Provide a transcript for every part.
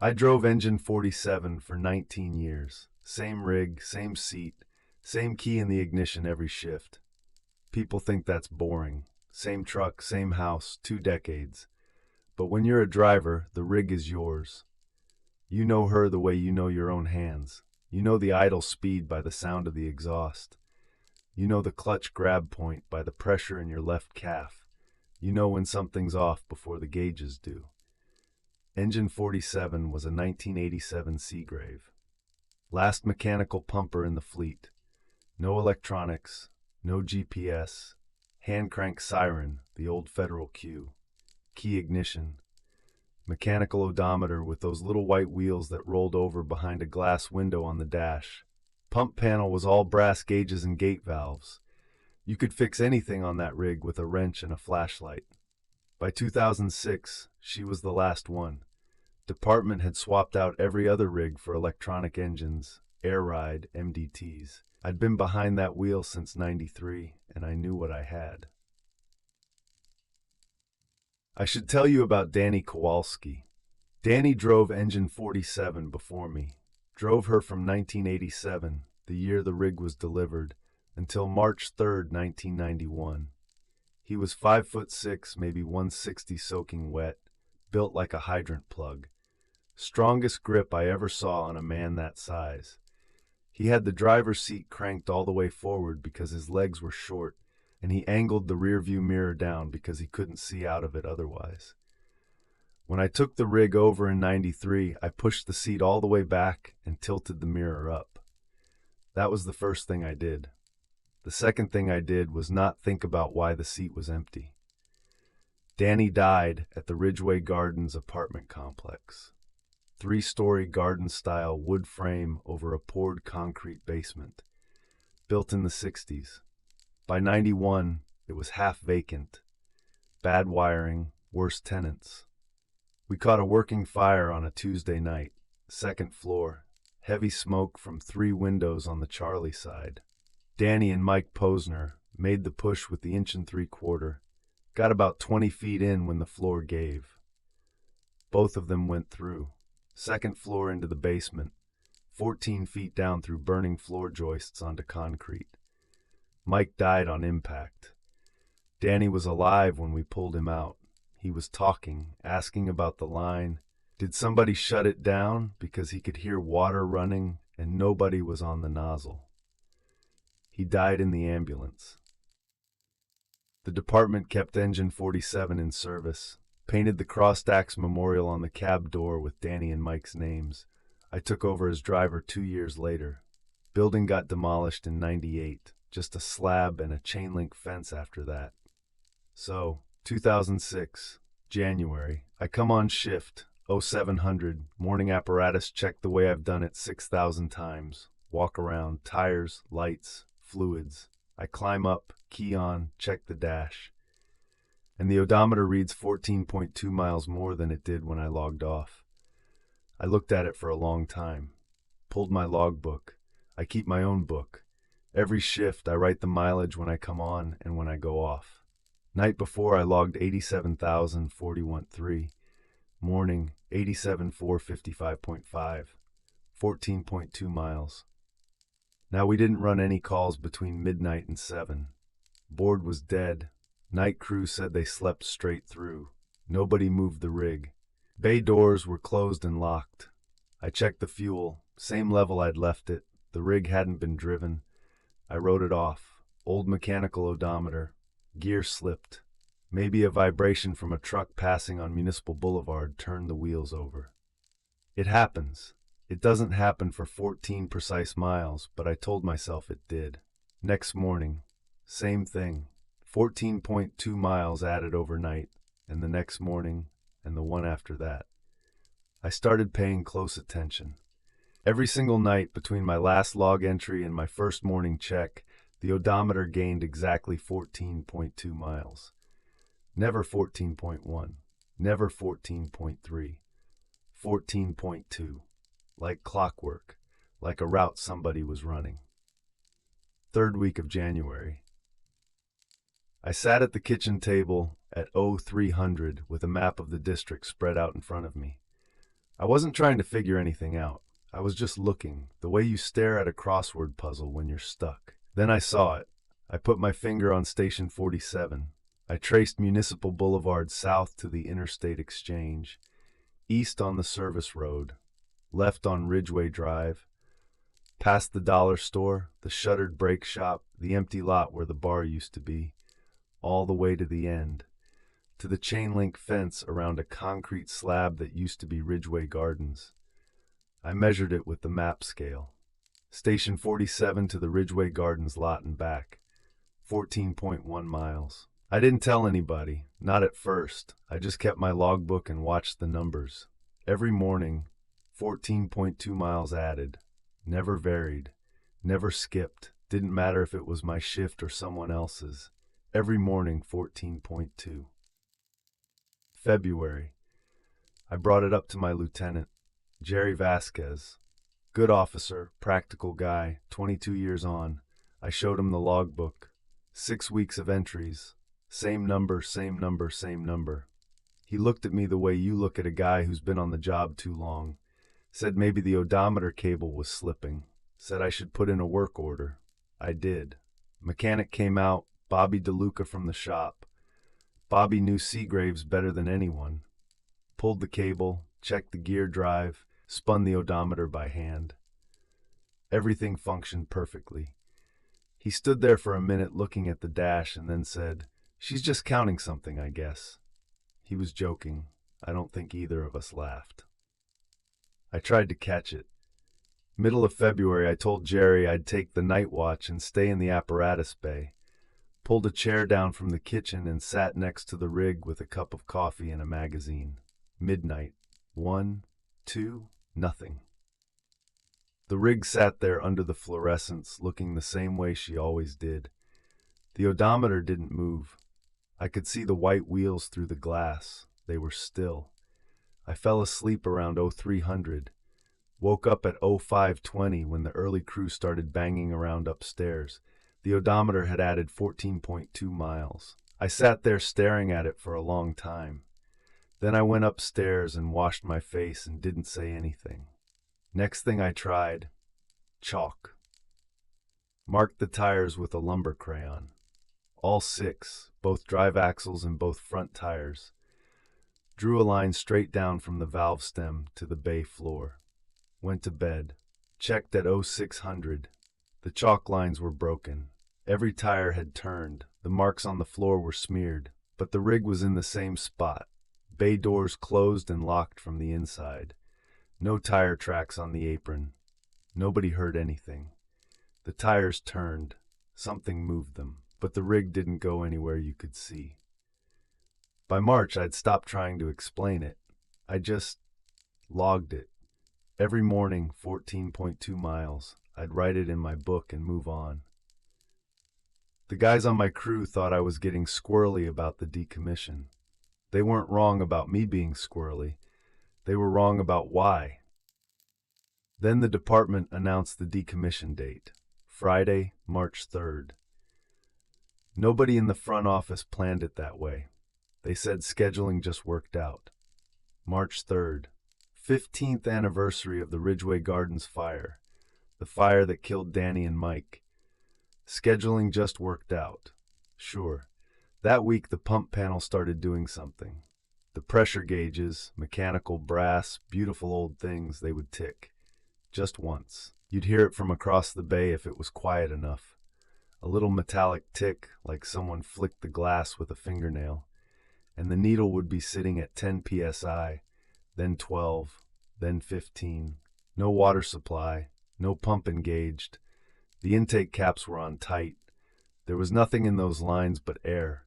I drove engine 47 for 19 years. Same rig, same seat, same key in the ignition every shift. People think that's boring. Same truck, same house, 2 decades. But when you're a driver, the rig is yours. You know her the way you know your own hands. You know the idle speed by the sound of the exhaust. You know the clutch grab point by the pressure in your left calf. You know when something's off before the gauges do. Engine 47 was a 1987 Seagrave. Last mechanical pumper in the fleet. No electronics, no GPS, hand crank siren, the old federal cue, key ignition, mechanical odometer with those little white wheels that rolled over behind a glass window on the dash. Pump panel was all brass gauges and gate valves. You could fix anything on that rig with a wrench and a flashlight. By 2006, she was the last one. Department had swapped out every other rig for electronic engines, air ride, MDTs. I'd been behind that wheel since '93, and I knew what I had. I should tell you about Danny Kowalski. Danny drove engine 47 before me. Drove her from 1987, the year the rig was delivered, until March 3rd, 1991. He was 5'6", maybe 160 soaking wet, built like a hydrant plug. Strongest grip I ever saw on a man that size. He had the driver's seat cranked all the way forward because his legs were short, and he angled the rearview mirror down because he couldn't see out of it otherwise. When I took the rig over in '93, I pushed the seat all the way back and tilted the mirror up. That was the first thing I did. The second thing I did was not think about why the seat was empty. Danny died at the Ridgeway Gardens apartment complex. 3-story garden-style wood frame over a poured concrete basement. Built in the '60s. By '91, it was half vacant. Bad wiring, worse tenants. We caught a working fire on a Tuesday night. Second floor. Heavy smoke from 3 windows on the Charlie side. Danny and Mike Posner made the push with the 1 3/4. Got about 20 feet in when the floor gave. Both of them went through. Second floor into the basement, 14 feet down through burning floor joists onto concrete. Mike died on impact. Danny was alive when we pulled him out. He was talking, asking about the line. Did somebody shut it down because he could hear water running and nobody was on the nozzle? He died in the ambulance. The department kept engine 47 in service. Painted the crossed-axe memorial on the cab door with Danny and Mike's names. I took over as driver 2 years later. Building got demolished in '98. Just a slab and a chain-link fence after that. So, 2006, January, I come on shift, 0700, morning apparatus check the way I've done it 6,000 times. Walk around, tires, lights, fluids. I climb up, key on, check the dash. And the odometer reads 14.2 miles more than it did when I logged off. I looked at it for a long time. Pulled my logbook. I keep my own book. Every shift I write the mileage when I come on and when I go off. Night before I logged 87,041.3. Morning 87,455.5. 14.2 miles. Now we didn't run any calls between midnight and 7. Board was dead. Night crew said they slept straight through. Nobody moved the rig. Bay doors were closed and locked. I checked the fuel, same level I'd left it. The rig hadn't been driven. I wrote it off. Old mechanical odometer. Gear slipped. Maybe a vibration from a truck passing on Municipal Boulevard turned the wheels over. It happens. It doesn't happen for 14 precise miles, but I told myself it did. Next morning, same thing. 14.2 miles added overnight, and the next morning, and the one after that. I started paying close attention. Every single night between my last log entry and my first morning check, the odometer gained exactly 14.2 miles. Never 14.1, never 14.3, 14.2. Like clockwork, like a route somebody was running. Third week of January. I sat at the kitchen table at 0300 with a map of the district spread out in front of me. I wasn't trying to figure anything out. I was just looking, the way you stare at a crossword puzzle when you're stuck. Then I saw it. I put my finger on Station 47. I traced Municipal Boulevard south to the Interstate Exchange, east on the service road, left on Ridgeway Drive, past the dollar store, the shuttered brake shop, the empty lot where the bar used to be, all the way to the end, to the chain-link fence around a concrete slab that used to be Ridgeway Gardens. I measured it with the map scale. Station 47 to the Ridgeway Gardens lot and back, 14.1 miles. I didn't tell anybody, not at first. I just kept my logbook and watched the numbers. Every morning, 14.2 miles added. Never varied. Never skipped. Didn't matter if it was my shift or someone else's. Every morning, 14.2. February. I brought it up to my lieutenant, Jerry Vasquez. Good officer, practical guy, 22 years on. I showed him the logbook. 6 weeks of entries. Same number, same number, same number. He looked at me the way you look at a guy who's been on the job too long. Said maybe the odometer cable was slipping. Said I should put in a work order. I did. Mechanic came out, Bobby DeLuca from the shop. Bobby knew Seagraves better than anyone. Pulled the cable, checked the gear drive, spun the odometer by hand. Everything functioned perfectly. He stood there for a minute looking at the dash and then said, "She's just counting something, I guess." He was joking. I don't think either of us laughed. I tried to catch it. Middle of February, I told Jerry I'd take the night watch and stay in the apparatus bay. Pulled a chair down from the kitchen and sat next to the rig with a cup of coffee and a magazine. Midnight. 1, 2, nothing. The rig sat there under the fluorescence, looking the same way she always did. The odometer didn't move. I could see the white wheels through the glass. They were still. I fell asleep around 0300. Woke up at 0520 when the early crew started banging around upstairs. The odometer had added 14.2 miles. I sat there staring at it for a long time. Then I went upstairs and washed my face and didn't say anything. Next thing I tried, chalk. Marked the tires with a lumber crayon. All 6, both drive axles and both front tires. Drew a line straight down from the valve stem to the bay floor. Went to bed. Checked at 0600. The chalk lines were broken. Every tire had turned. The marks on the floor were smeared, but the rig was in the same spot. Bay doors closed and locked from the inside. No tire tracks on the apron. Nobody heard anything. The tires turned. Something moved them, but the rig didn't go anywhere you could see. By March, I'd stopped trying to explain it. I just logged it. Every morning, 14.2 miles. I'd write it in my book and move on. The guys on my crew thought I was getting squirrely about the decommission. They weren't wrong about me being squirrely. They were wrong about why. Then the department announced the decommission date, Friday, March 3rd. Nobody in the front office planned it that way. They said scheduling just worked out. March 3rd, 15th anniversary of the Ridgeway Gardens fire, the fire that killed Danny and Mike. Scheduling just worked out. Sure, that week the pump panel started doing something. The pressure gauges, mechanical brass, beautiful old things, they would tick. Just once. You'd hear it from across the bay if it was quiet enough. A little metallic tick, like someone flicked the glass with a fingernail. And the needle would be sitting at 10 psi, then 12, then 15. No water supply, no pump engaged. The intake caps were on tight. There was nothing in those lines but air.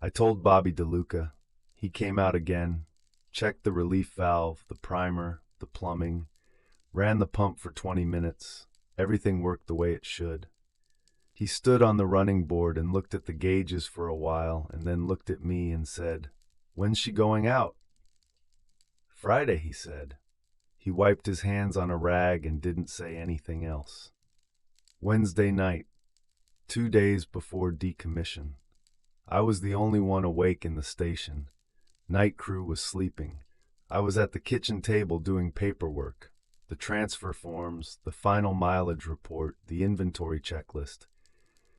I told Bobby DeLuca. He came out again, checked the relief valve, the primer, the plumbing, ran the pump for 20 minutes. Everything worked the way it should. He stood on the running board and looked at the gauges for a while and then looked at me and said, "When's she going out?" "Friday," he said. He wiped his hands on a rag and didn't say anything else. Wednesday night, 2 days before decommission. I was the only one awake in the station. Night crew was sleeping. I was at the kitchen table doing paperwork, the transfer forms, the final mileage report, the inventory checklist.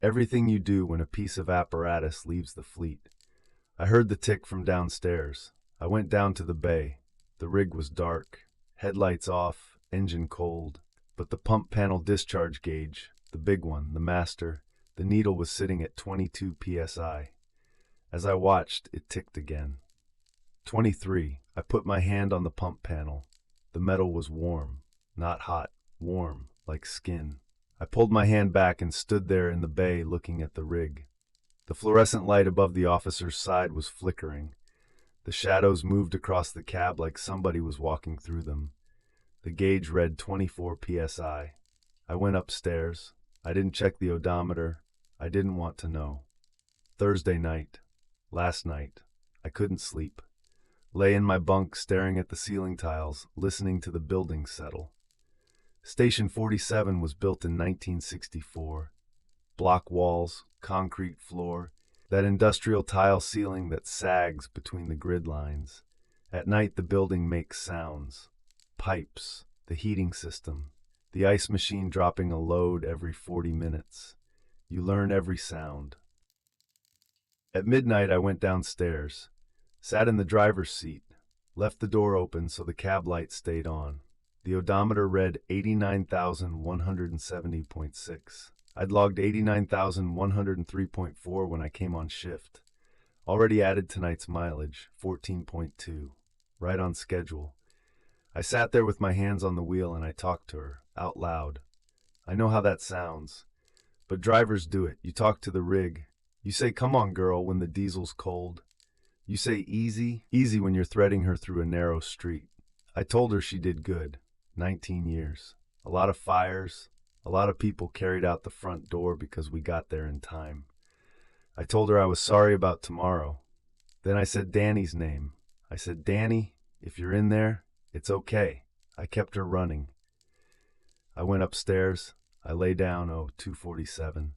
Everything you do when a piece of apparatus leaves the fleet. I heard the tick from downstairs. I went down to the bay. The rig was dark, headlights off, engine cold, but the pump panel discharge gauge, the big one, the master, the needle was sitting at 22 psi. As I watched, it ticked again. 23. I put my hand on the pump panel. The metal was warm, not hot, warm, like skin. I pulled my hand back and stood there in the bay looking at the rig. The fluorescent light above the officer's side was flickering. The shadows moved across the cab like somebody was walking through them. The gauge read 24 psi. I went upstairs. I didn't check the odometer. I didn't want to know. Thursday night. Last night. I couldn't sleep. Lay in my bunk staring at the ceiling tiles, listening to the building settle. Station 47 was built in 1964. Block walls, concrete floor, that industrial tile ceiling that sags between the grid lines. At night the building makes sounds. Pipes, the heating system, the ice machine dropping a load every 40 minutes. You learn every sound. At midnight I went downstairs, sat in the driver's seat, left the door open so the cab light stayed on. The odometer read 89,170.6. I'd logged 89,103.4 when I came on shift. Already added tonight's mileage, 14.2. Right on schedule. I sat there with my hands on the wheel and I talked to her, out loud. I know how that sounds. But drivers do it. You talk to the rig. You say, "Come on, girl," when the diesel's cold. You say, "Easy, easy," when you're threading her through a narrow street. I told her she did good. 19 years. A lot of fires. A lot of people carried out the front door because we got there in time. I told her I was sorry about tomorrow. Then I said Danny's name. I said, "Danny, if you're in there, it's okay." I kept her running. I went upstairs. I lay down, 2:47.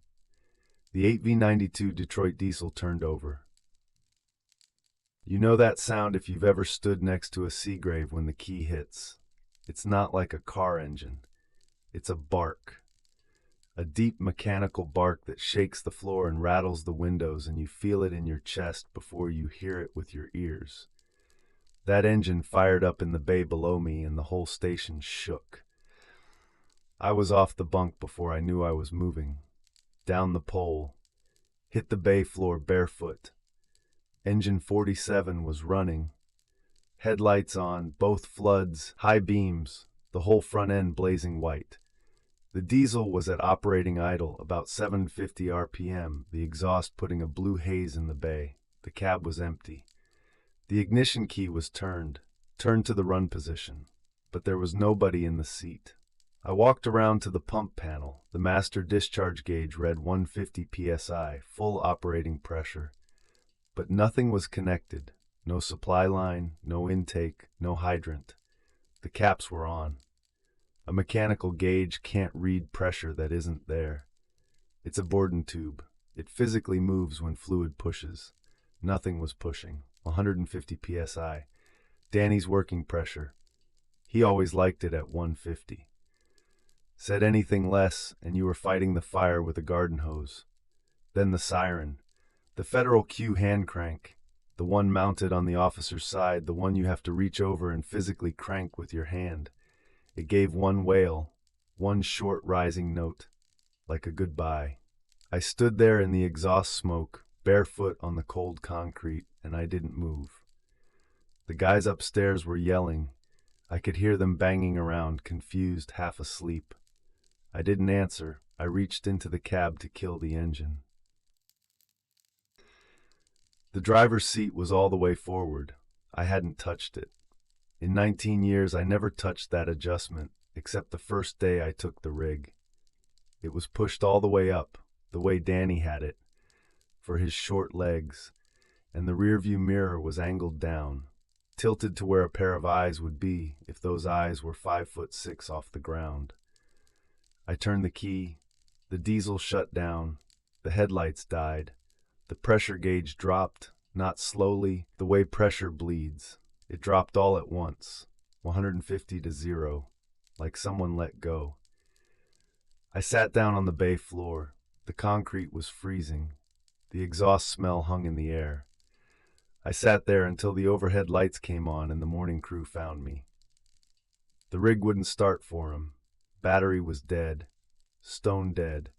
The 8V92 Detroit diesel turned over. You know that sound if you've ever stood next to a Seagrave when the key hits. It's not like a car engine. It's a bark. A deep mechanical bark that shakes the floor and rattles the windows, and you feel it in your chest before you hear it with your ears. That engine fired up in the bay below me and the whole station shook. I was off the bunk before I knew I was moving. Down the pole. Hit the bay floor barefoot. Engine 47 was running. Headlights on, both floods, high beams, the whole front end blazing white. The diesel was at operating idle, about 750 RPM, the exhaust putting a blue haze in the bay. The cab was empty. The ignition key was turned to the run position, but there was nobody in the seat. I walked around to the pump panel. The master discharge gauge read 150 psi, full operating pressure. But nothing was connected. No supply line, no intake, no hydrant. The caps were on. A mechanical gauge can't read pressure that isn't there. It's a Borden tube. It physically moves when fluid pushes. Nothing was pushing. 150 psi. Danny's working pressure. He always liked it at 150. Said anything less, and you were fighting the fire with a garden hose. Then the siren. The Federal Q hand crank. The one mounted on the officer's side, the one you have to reach over and physically crank with your hand. It gave one wail, one short rising note, like a goodbye. I stood there in the exhaust smoke, barefoot on the cold concrete, and I didn't move. The guys upstairs were yelling. I could hear them banging around, confused, half asleep. I didn't answer. I reached into the cab to kill the engine. The driver's seat was all the way forward. I hadn't touched it. In 19 years, I never touched that adjustment, except the first day I took the rig. It was pushed all the way up, the way Danny had it, for his short legs, and the rearview mirror was angled down, tilted to where a pair of eyes would be if those eyes were 5'6" off the ground. I turned the key, the diesel shut down, the headlights died, the pressure gauge dropped, not slowly, the way pressure bleeds. It dropped all at once, 150 to 0, like someone let go. I sat down on the bay floor. The concrete was freezing. The exhaust smell hung in the air. I sat there until the overhead lights came on and the morning crew found me. The rig wouldn't start for him. Battery was dead. Stone dead.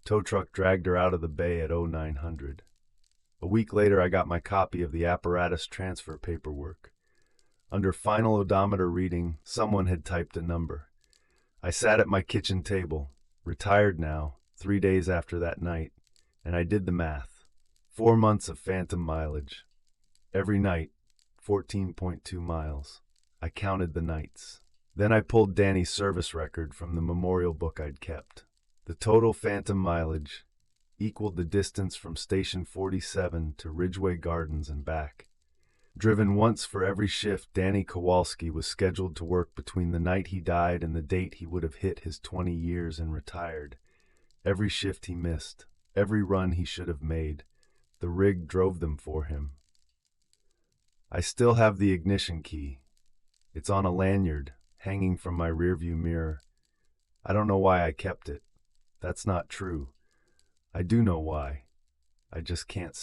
Tow truck dragged her out of the bay at 0900. A week later, I got my copy of the apparatus transfer paperwork. Under final odometer reading, someone had typed a number. I sat at my kitchen table, retired now, 3 days after that night, and I did the math. 4 months of phantom mileage. Every night, 14.2 miles. I counted the nights. Then I pulled Danny's service record from the memorial book I'd kept. The total phantom mileage equaled the distance from Station 47 to Ridgeway Gardens and back. Driven once for every shift, Danny Kowalski was scheduled to work between the night he died and the date he would have hit his 20 years and retired. Every shift he missed, every run he should have made, the rig drove them for him. I still have the ignition key. It's on a lanyard, hanging from my rearview mirror. I don't know why I kept it. That's not true. I do know why. I just can't